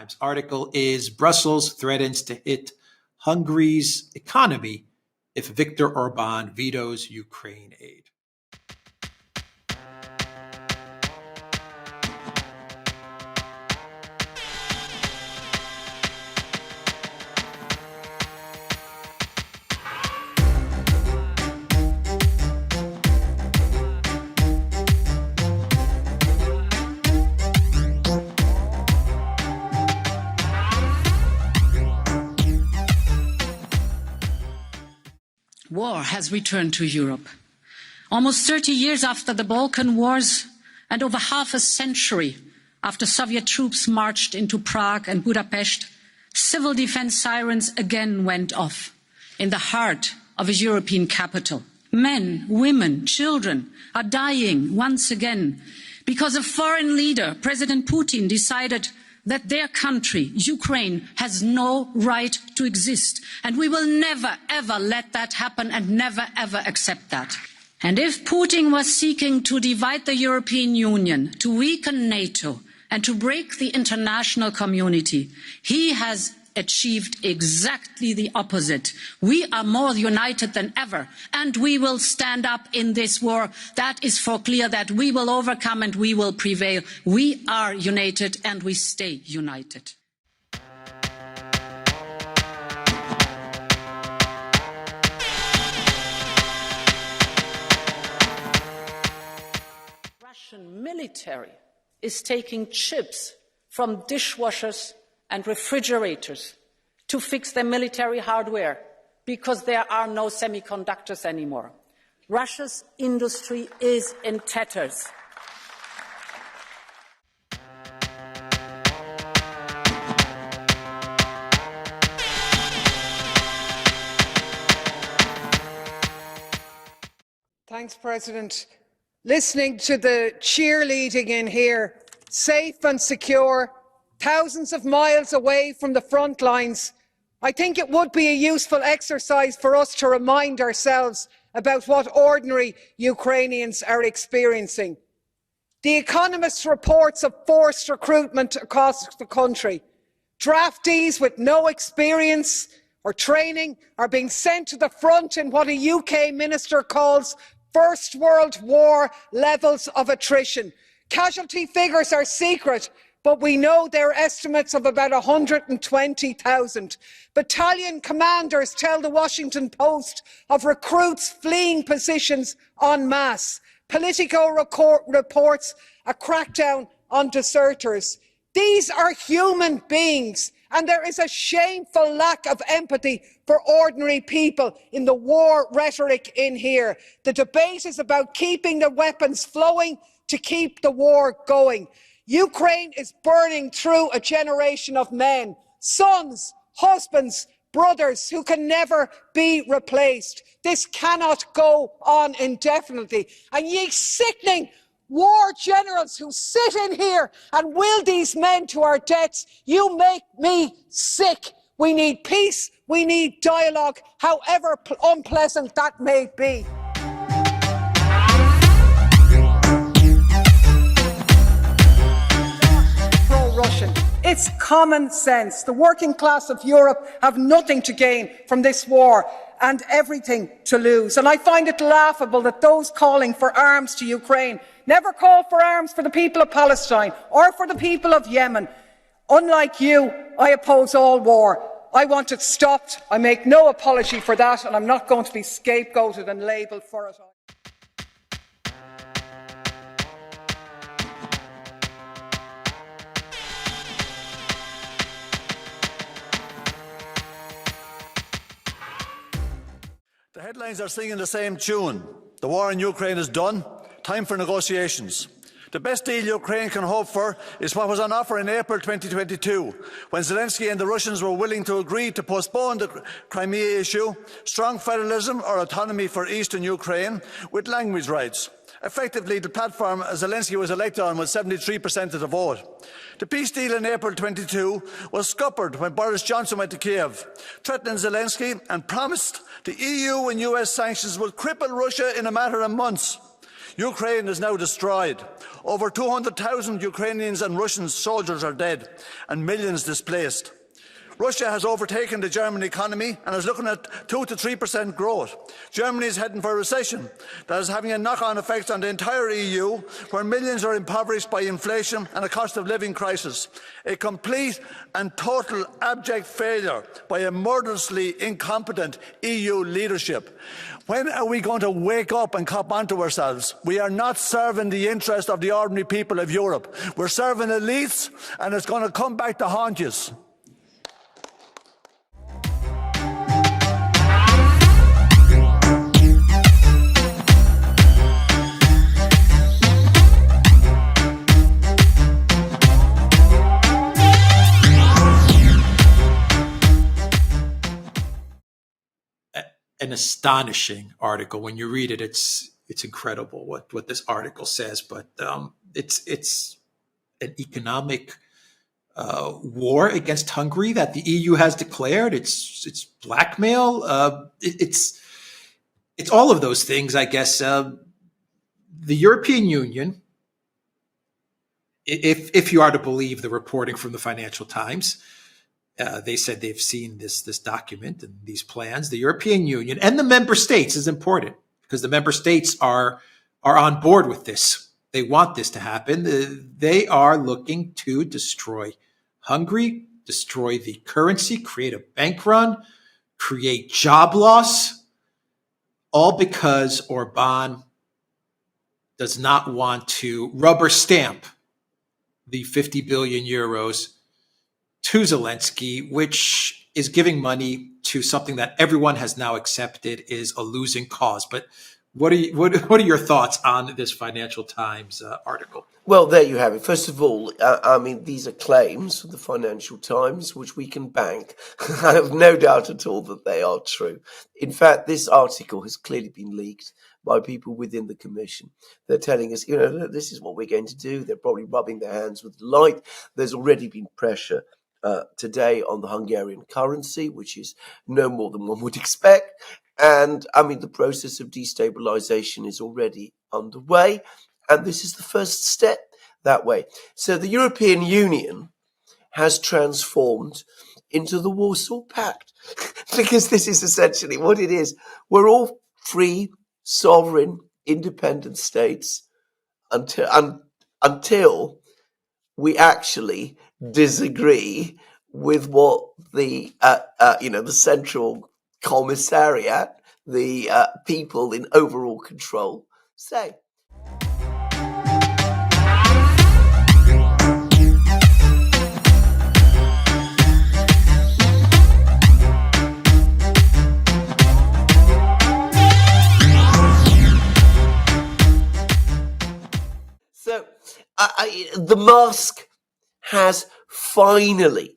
Times article is Brussels threatens to hit Hungary's economy if Viktor Orban vetoes Ukraine aid. War has returned to Europe. Almost 30 years after the Balkan Wars and over half a century after Soviet troops marched into Prague and Budapest, civil defence sirens again went off in the heart of a European capital. Men, women, children are dying once again because a foreign leader, President Putin, decided that their country, Ukraine, has no right to exist. And we will never, ever let that happen and never, ever accept that. And if Putin was seeking to divide the European Union, to weaken NATO, and to break the international community, he has achieved exactly the opposite. We are more united than ever, and we will stand up in this war. That is for clear that we will overcome and we will prevail. We are united and we stay united. Russian military is taking chips from dishwashers and refrigerators to fix their military hardware because there are no semiconductors anymore. Russia's industry is in tatters. Thanks, President. Listening to the cheerleading in here, safe and secure, thousands of miles away from the front lines, I think it would be a useful exercise for us to remind ourselves about what ordinary Ukrainians are experiencing. The Economist reports of forced recruitment across the country. Draftees with no experience or training are being sent to the front in what a UK minister calls First World War levels of attrition. Casualty figures are secret, but we know there are estimates of about 120,000. Battalion commanders tell the Washington Post of recruits fleeing positions en masse. Politico reports a crackdown on deserters. These are human beings, and there is a shameful lack of empathy for ordinary people in the war rhetoric in here. The debate is about keeping the weapons flowing to keep the war going. Ukraine is burning through a generation of men, sons, husbands, brothers who can never be replaced. This cannot go on indefinitely. And ye sickening war generals who sit in here and will these men to our deaths, you make me sick. We need peace, we need dialogue, however unpleasant that may be. Pro-Russian. It's common sense. The working class of Europe have nothing to gain from this war and everything to lose. And I find it laughable that those calling for arms to Ukraine never call for arms for the people of Palestine or for the people of Yemen. Unlike you, I oppose all war. I want it stopped. I make no apology for that, and I'm not going to be scapegoated and labelled for it. The headlines are singing the same tune. The war in Ukraine is done. Time for negotiations. The best deal Ukraine can hope for is what was on offer in April 2022, when Zelensky and the Russians were willing to agree to postpone the Crimea issue, strong federalism or autonomy for eastern Ukraine, with language rights. Effectively, the platform Zelensky was elected on with 73% of the vote. The peace deal in April 22 was scuppered when Boris Johnson went to Kiev, threatening Zelensky and promised the EU and US sanctions would cripple Russia in a matter of months. Ukraine is now destroyed. Over 200,000 Ukrainians and Russian soldiers are dead and millions displaced. Russia has overtaken the German economy and is looking at 2 to 3% growth. Germany is heading for a recession that is having a knock-on effect on the entire EU, where millions are impoverished by inflation and a cost of living crisis. A complete and total abject failure by a murderously incompetent EU leadership. When are we going to wake up and cop onto ourselves? We are not serving the interest of the ordinary people of Europe. We're serving elites, and it's going to come back to haunt you. An astonishing article. When you read it, it's incredible what this article says. But it's an economic war against Hungary that the EU has declared. It's blackmail. It's all of those things, I guess. The European Union, if you are to believe the reporting from the Financial Times. They said they've seen this document and these plans. The European Union and the member states is important because the member states are on board with this. They want this to happen. They are looking to destroy Hungary, destroy the currency, create a bank run, create job loss, all because Orban does not want to rubber stamp the 50 billion euros to Zelensky, which is giving money to something that everyone has now accepted is a losing cause. But what are your thoughts on this Financial Times article? Well, there you have it. First of all, I mean, these are claims from the Financial Times, which we can bank. I have no doubt at all that they are true. In fact, this article has clearly been leaked by people within the Commission. They're telling us, this is what we're going to do. They're probably rubbing their hands with delight. There's already been pressure today on the Hungarian currency, which is no more than one would expect. And I mean, the process of destabilization is already underway. And this is the first step that way. So the European Union has transformed into the Warsaw Pact because this is essentially what it is. We're all free, sovereign, independent states until we actually disagree with what the the Central Commissariat, the people in overall control, say. So the mask has finally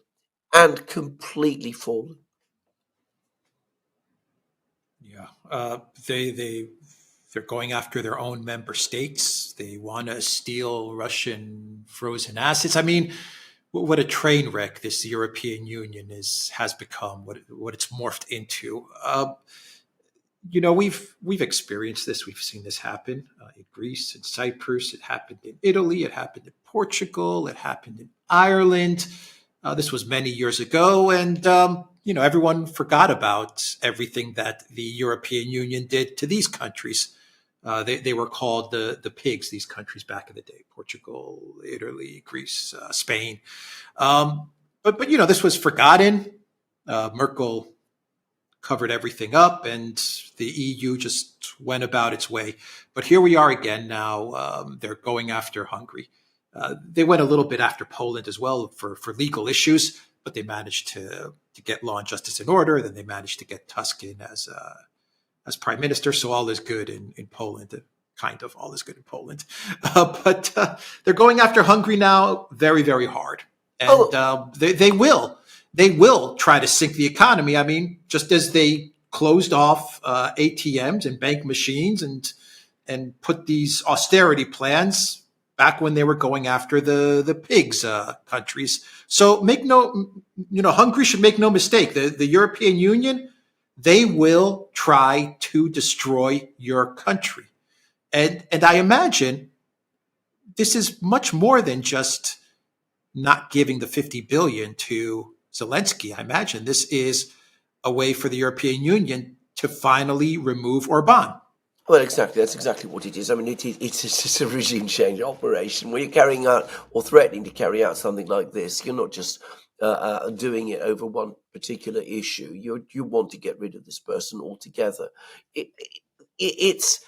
and completely fallen. Yeah, they're going after their own member states. They want to steal Russian frozen assets. I mean, what a train wreck this European Union has become. What it's morphed into. We've experienced this. We've seen this happen in Greece, in Cyprus. It happened in Italy. It happened in Portugal. It happened in Ireland. This was many years ago, and everyone forgot about everything that the European Union did to these countries. They were called the pigs. These countries back in the day: Portugal, Italy, Greece, Spain. But this was forgotten. Merkel covered everything up, and the EU just went about its way. But here we are again now. They're going after Hungary. They went a little bit after Poland as well for legal issues, but they managed to get law and justice in order. Then they managed to get Tusk in as prime minister. So all is good in Poland. Kind of all is good in Poland. But they're going after Hungary now very, very hard. And they will try to sink the economy. I mean, just as they closed off ATMs and bank machines and put these austerity plans back when they were going after the pigs countries. So Hungary should make no mistake. The European Union, they will try to destroy your country. And I imagine this is much more than just not giving the 50 billion to Zelensky. I imagine this is a way for the European Union to finally remove Orban. Well, exactly. That's exactly what it is. I mean, it's a regime change operation. When you're carrying out or threatening to carry out something like this, you're not just doing it over one particular issue. You want to get rid of this person altogether. It's,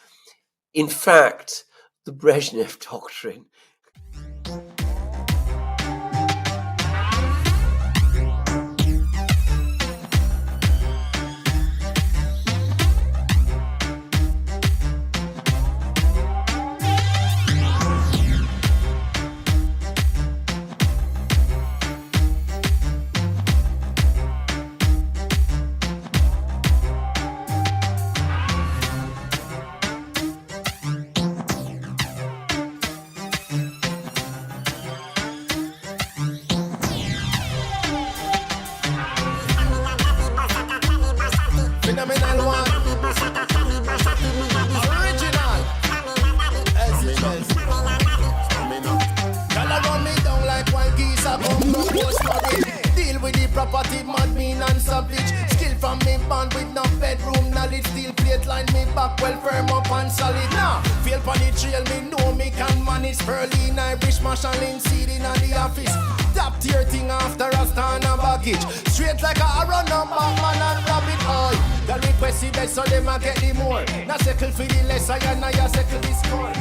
in fact, the Brezhnev doctrine. Phenomenal one. Original. As it is. Y'all run me down like wild geese. I come no post nothing. Deal with the property, mad, mean and savage. Skill from me band with no bedroom knowledge. Steel plate line me back well firm up and solid. Now, feel pon the trail, me know me can manage. Berlin, Irish, Marshall, Linseed in the office. Top tier thing after a stand and baggage. Straight like a run up man and rabbit eye. The request the best so them a get the more. Now settle for the less I and I settle the score.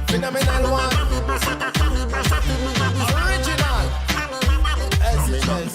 Phenomenal one. Original. As it is.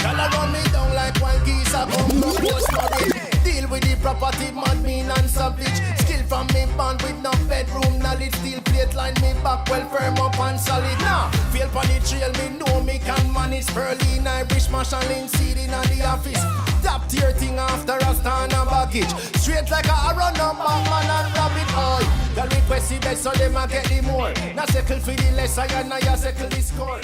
Y'all run me down like wild geese. I come no post nothing. Deal with the property, mad, mean and savage. Skill from me band with no bedroom knowledge. Steel plate line me back well firm up and solid. Now, feel pon the trail, me know me can manage. Berlin, Irish, Marshall, Linseed in the office. Top tier thing after a stand and baggage. Straight like a run up man and rabbit eye. The request the best so them a get the more. Now settle for the less I and I settle the score.